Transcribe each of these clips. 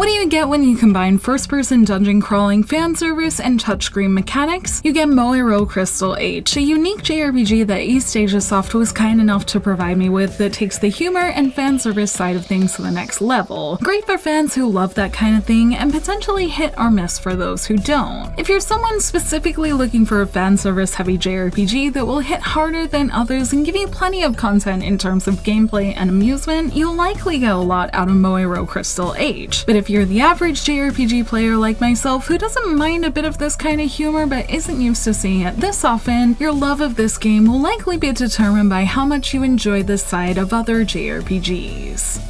What do you get when you combine first-person dungeon crawling, fan service, and touchscreen mechanics? You get Moero Crystal H, a unique JRPG that East Asia Soft was kind enough to provide me with that takes the humor and fan service side of things to the next level. Great for fans who love that kind of thing, and potentially hit or miss for those who don't. If you're someone specifically looking for a fan service heavy JRPG that will hit harder than others and give you plenty of content in terms of gameplay and amusement, you'll likely get a lot out of Moero Crystal H. But if you're the average JRPG player like myself who doesn't mind a bit of this kind of humor but isn't used to seeing it this often, your love of this game will likely be determined by how much you enjoy this side of other JRPGs.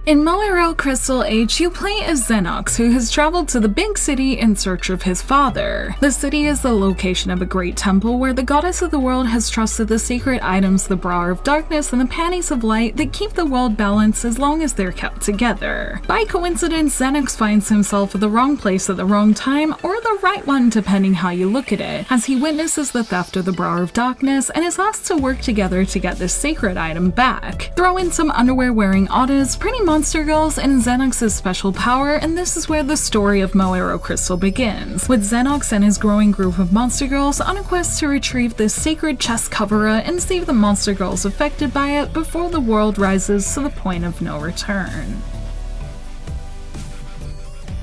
In Moero Crystal H, you play as Xenox, who has traveled to the big city in search of his father. The city is the location of a great temple where the goddess of the world has trusted the sacred items, the Bra of Darkness and the Panties of Light, that keep the world balanced as long as they're kept together. By coincidence, Xenox finds himself at the wrong place at the wrong time, or the right one depending how you look at it, as he witnesses the theft of the Bra of Darkness and is asked to work together to get this sacred item back. Throw in some underwear-wearing otters, pretty monster girls, and Xenox's special power, and this is where the story of Moero Crystal begins, with Xenox and his growing group of monster girls on a quest to retrieve this sacred chest cover and save the monster girls affected by it before the world rises to the point of no return.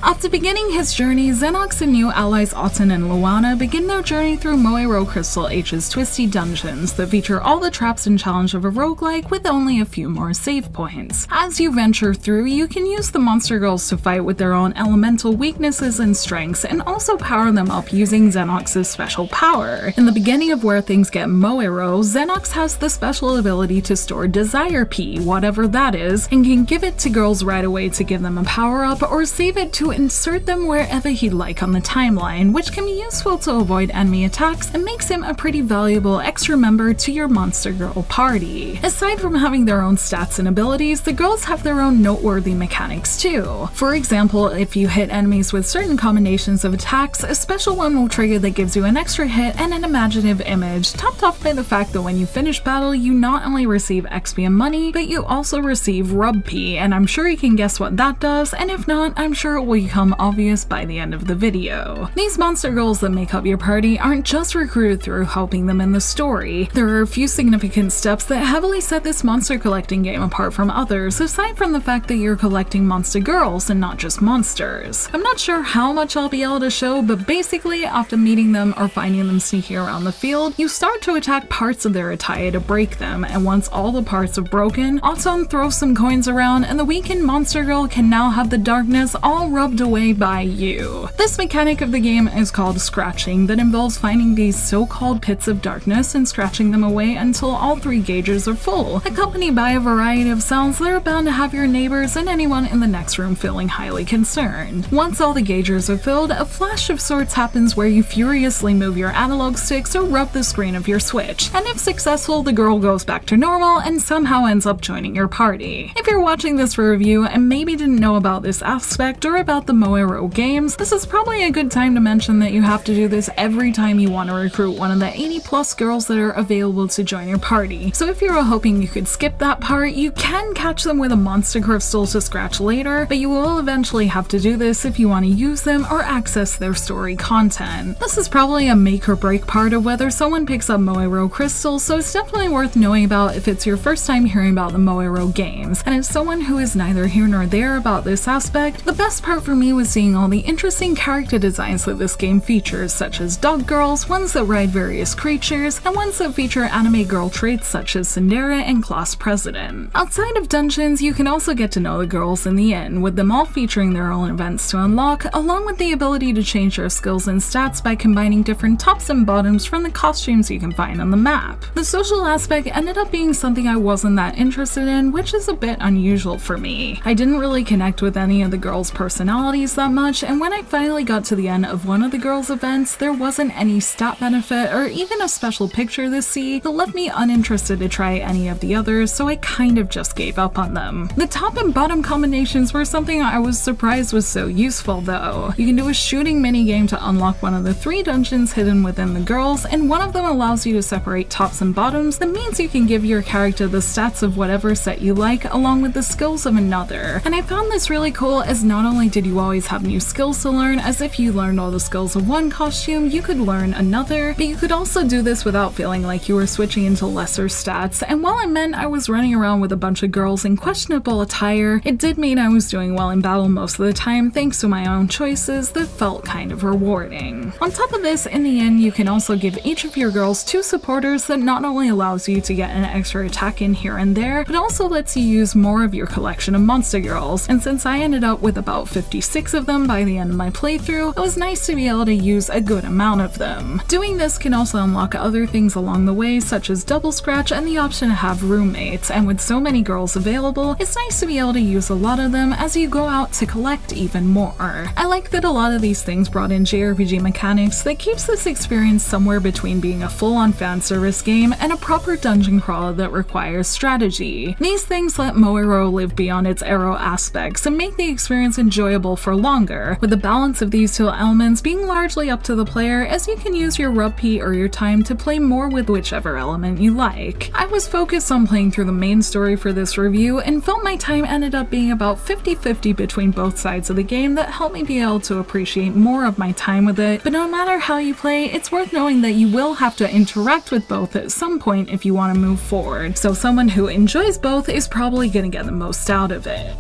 After beginning his journey, Xenox and new allies Otten and Luana begin their journey through Moero Crystal H's twisty dungeons that feature all the traps and challenge of a roguelike with only a few more save points. As you venture through, you can use the monster girls to fight with their own elemental weaknesses and strengths, and also power them up using Xenox's special power. In the beginning of where things get Moero, Xenox has the special ability to store Desire P, whatever that is, and can give it to girls right away to give them a power up, or save it to insert them wherever he'd like on the timeline, which can be useful to avoid enemy attacks and makes him a pretty valuable extra member to your monster girl party. Aside from having their own stats and abilities, the girls have their own noteworthy mechanics too. For example, if you hit enemies with certain combinations of attacks, a special one will trigger that gives you an extra hit and an imaginative image, topped off by the fact that when you finish battle, you not only receive XP and money, but you also receive Rub P, and I'm sure you can guess what that does, and if not, I'm sure it will become obvious by the end of the video. These monster girls that make up your party aren't just recruited through helping them in the story. There are a few significant steps that heavily set this monster collecting game apart from others, aside from the fact that you're collecting monster girls and not just monsters. I'm not sure how much I'll be able to show, but basically after meeting them or finding them sneaking around the field, you start to attack parts of their attire to break them, and once all the parts are broken, Autumn throws some coins around and the weakened monster girl can now have the darkness all rubbed away by you. This mechanic of the game is called scratching, that involves finding these so-called pits of darkness and scratching them away until all 3 gauges are full, accompanied by a variety of sounds that are bound to have your neighbors and anyone in the next room feeling highly concerned. Once all the gauges are filled, a flash of sorts happens where you furiously move your analog sticks or rub the screen of your Switch, and if successful, the girl goes back to normal and somehow ends up joining your party. If you're watching this for review and maybe didn't know about this aspect or about the Moero games, this is probably a good time to mention that you have to do this every time you want to recruit one of the 80+ girls that are available to join your party. So if you were hoping you could skip that part, you can catch them with a monster crystal to scratch later, but you will eventually have to do this if you want to use them or access their story content. This is probably a make or break part of whether someone picks up Moero Crystal, so it's definitely worth knowing about if it's your first time hearing about the Moero games. And as someone who is neither here nor there about this aspect, the best part for me was seeing all the interesting character designs that this game features, such as dog girls, ones that ride various creatures, and ones that feature anime girl traits such as Tsundere and Class President. Outside of dungeons, you can also get to know the girls in the inn, with them all featuring their own events to unlock, along with the ability to change their skills and stats by combining different tops and bottoms from the costumes you can find on the map. The social aspect ended up being something I wasn't that interested in, which is a bit unusual for me. I didn't really connect with any of the girls' personalities personalities that much, and when I finally got to the end of one of the girls' events, there wasn't any stat benefit or even a special picture to see that left me uninterested to try any of the others, so I kind of just gave up on them. The top and bottom combinations were something I was surprised was so useful though. You can do a shooting minigame to unlock one of the 3 dungeons hidden within the girls, and one of them allows you to separate tops and bottoms. That means you can give your character the stats of whatever set you like along with the skills of another. And I found this really cool, as not only did you always have new skills to learn, as if you learned all the skills of one costume, you could learn another, but you could also do this without feeling like you were switching into lesser stats. And while it meant I was running around with a bunch of girls in questionable attire, it did mean I was doing well in battle most of the time thanks to my own choices that felt kind of rewarding. On top of this, in the end, you can also give each of your girls 2 supporters that not only allows you to get an extra attack in here and there, but also lets you use more of your collection of monster girls. And since I ended up with about 56 of them by the end of my playthrough, it was nice to be able to use a good amount of them. Doing this can also unlock other things along the way, such as double scratch and the option to have roommates, and with so many girls available, it's nice to be able to use a lot of them as you go out to collect even more. I like that a lot of these things brought in JRPG mechanics that keeps this experience somewhere between being a full-on fan service game and a proper dungeon crawler that requires strategy. These things let Moero live beyond its arrow aspects and make the experience enjoyable for longer, with the balance of these 2 elements being largely up to the player, as you can use your rub P or your time to play more with whichever element you like. I was focused on playing through the main story for this review and felt my time ended up being about 50-50 between both sides of the game that helped me be able to appreciate more of my time with it, but no matter how you play, it's worth knowing that you will have to interact with both at some point if you want to move forward, so someone who enjoys both is probably going to get the most out of it.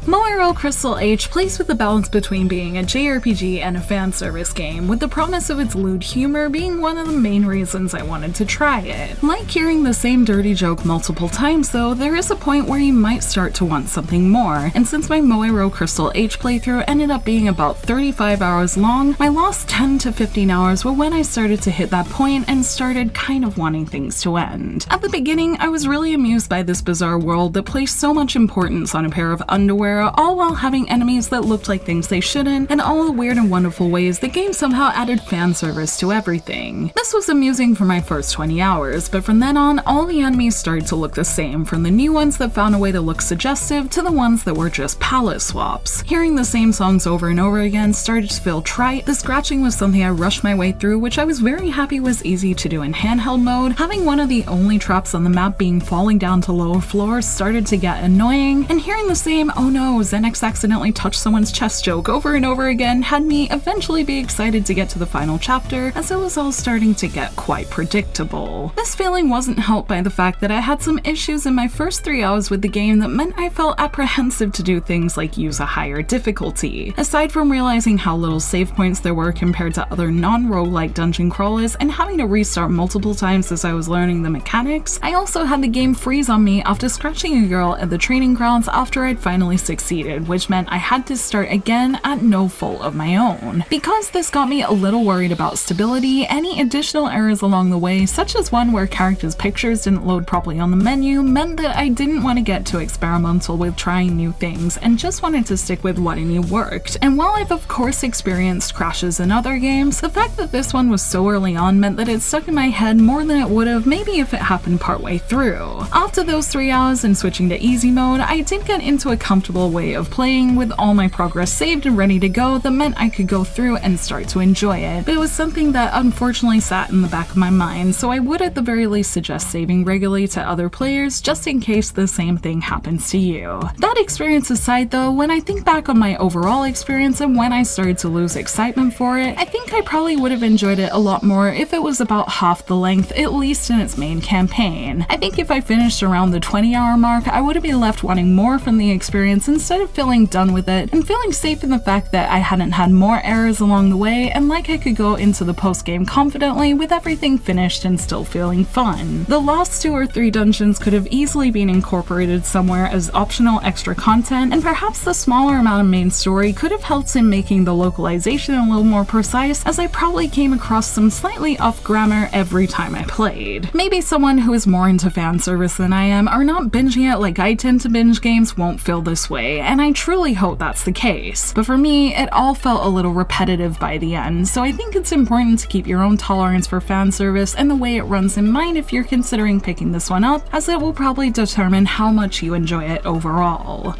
Moero Crystal H plays with the balance between being a JRPG and a fan service game, with the promise of its lewd humor being one of the main reasons I wanted to try it. Like hearing the same dirty joke multiple times though, there is a point where you might start to want something more, and since my Moero Crystal H playthrough ended up being about 35 hours long, my last 10 to 15 hours were when I started to hit that point and started kind of wanting things to end. At the beginning, I was really amused by this bizarre world that placed so much importance on a pair of underwear, all while having enemies that looked like things they shouldn't, and all the weird and wonderful ways the game somehow added fan service to everything. This was amusing for my first 20 hours, but from then on, all the enemies started to look the same, from the new ones that found a way to look suggestive to the ones that were just palette swaps. Hearing the same songs over and over again started to feel trite. The scratching was something I rushed my way through, which I was very happy was easy to do in handheld mode. Having one of the only traps on the map being falling down to lower floors started to get annoying, and hearing the same "oh no, Xenix accidentally touched someone's chest" joke over and over again had me eventually be excited to get to the final chapter, as it was all starting to get quite predictable. This feeling wasn't helped by the fact that I had some issues in my first 3 hours with the game that meant I felt apprehensive to do things like use a higher difficulty. Aside from realizing how little save points there were compared to other non-roguelike dungeon crawlers and having to restart multiple times as I was learning the mechanics, I also had the game freeze on me after scratching a girl at the training grounds after I'd finally succeeded, which meant I had to start again at no fault of my own. Because this got me a little worried about stability, any additional errors along the way, such as one where characters' pictures didn't load properly on the menu, meant that I didn't want to get too experimental with trying new things and just wanted to stick with what I knew worked. And while I've of course experienced crashes in other games, the fact that this one was so early on meant that it stuck in my head more than it would have maybe if it happened partway through. After those 3 hours and switching to easy mode, I did get into a comfortable way of playing with all my progress saved and ready to go that meant I could go through and start to enjoy it, but it was something that unfortunately sat in the back of my mind, so I would at the very least suggest saving regularly to other players just in case the same thing happens to you. That experience aside though, when I think back on my overall experience and when I started to lose excitement for it, I think I probably would have enjoyed it a lot more if it was about half the length, at least in its main campaign. I think if I finished around the 20-hour mark, I would have been left wanting more from the experience instead of feeling done with it and feeling safe in the fact that I hadn't had more errors along the way and like I could go into the post-game confidently with everything finished and still feeling fun. The last 2 or 3 dungeons could have easily been incorporated somewhere as optional extra content, and perhaps the smaller amount of main story could have helped in making the localization a little more precise, as I probably came across some slightly off grammar every time I played. Maybe someone who is more into fan service than I am or not binging it like I tend to binge games won't feel this way, way, and I truly hope that's the case. But for me, it all felt a little repetitive by the end, so I think it's important to keep your own tolerance for fan service and the way it runs in mind if you're considering picking this one up, as it will probably determine how much you enjoy it overall.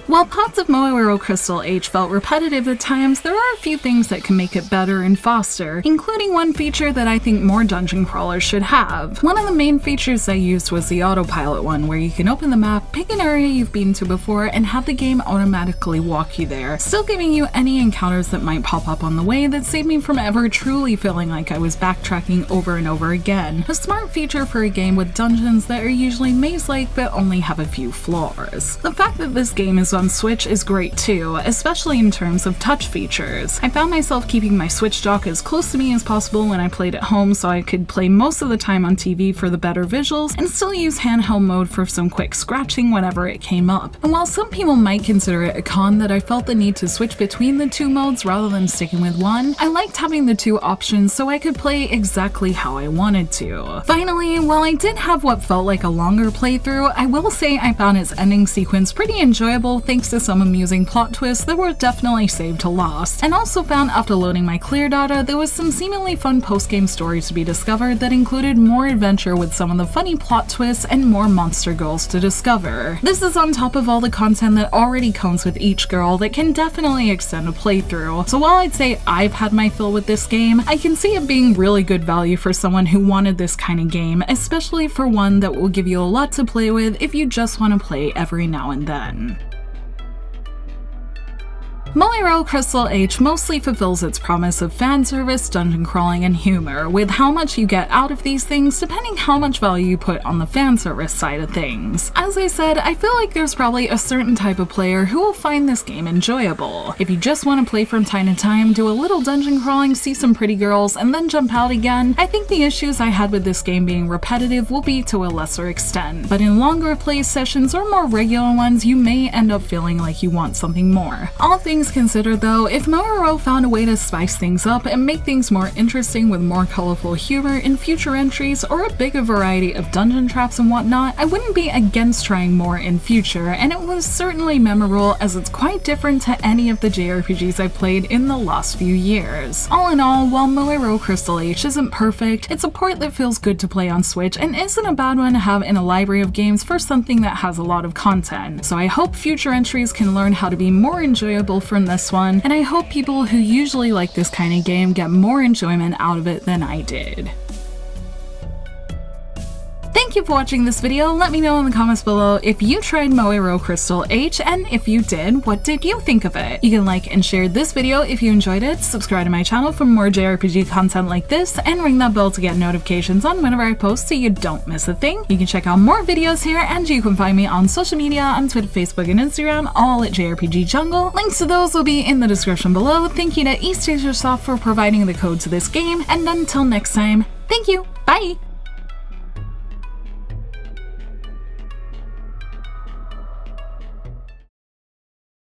While parts of Moero Crystal H felt repetitive at times, there are a few things that can make it better and faster, including one feature that I think more dungeon crawlers should have. One of the main features I used was the autopilot one, where you can open the map, pick an area you've been to before, and have the game automatically walk you there, still giving you any encounters that might pop up on the way that saved me from ever truly feeling like I was backtracking over and over again. A smart feature for a game with dungeons that are usually maze-like but only have a few floors. The fact that this game is on Switch is great too, especially in terms of touch features. I found myself keeping my Switch dock as close to me as possible when I played at home so I could play most of the time on TV for the better visuals and still use handheld mode for some quick scratching whenever it came up. And while some people might consider it a con that I felt the need to switch between the two modes rather than sticking with one, I liked having the two options so I could play exactly how I wanted to. Finally, while I did have what felt like a longer playthrough, I will say I found its ending sequence pretty enjoyable thanks to some amusing plot twists that were definitely saved to last, and also found after loading my clear data there was some seemingly fun post-game stories to be discovered that included more adventure with some of the funny plot twists and more monster girls to discover. This is on top of all the content that already comes with each girl that can definitely extend a playthrough, so while I'd say I've had my fill with this game, I can see it being really good value for someone who wanted this kind of game, especially for one that will give you a lot to play with if you just want to play every now and then. Moero Crystal H mostly fulfills its promise of fan service, dungeon crawling, and humor, with how much you get out of these things depending how much value you put on the fan service side of things. As I said, I feel like there's probably a certain type of player who will find this game enjoyable. If you just want to play from time to time, do a little dungeon crawling, see some pretty girls, and then jump out again, I think the issues I had with this game being repetitive will be to a lesser extent. But in longer play sessions or more regular ones, you may end up feeling like you want something more. All things considered though, if Moero found a way to spice things up and make things more interesting with more colorful humor in future entries or a bigger variety of dungeon traps and whatnot, I wouldn't be against trying more in future, and it was certainly memorable as it's quite different to any of the JRPGs I've played in the last few years. All in all, while Moero Crystal H isn't perfect, it's a port that feels good to play on Switch and isn't a bad one to have in a library of games for something that has a lot of content. So I hope future entries can learn how to be more enjoyable from this one, and I hope people who usually like this kind of game get more enjoyment out of it than I did. Thank you for watching this video. Let me know in the comments below if you tried Moero Crystal H, and if you did, what did you think of it? You can like and share this video if you enjoyed it, subscribe to my channel for more JRPG content like this, and ring that bell to get notifications on whenever I post so you don't miss a thing. You can check out more videos here, and you can find me on social media on Twitter, Facebook, and Instagram, all at JRPG Jungle. Links to those will be in the description below. Thank you to East Asia Soft for providing the code to this game, and until next time, thank you, bye!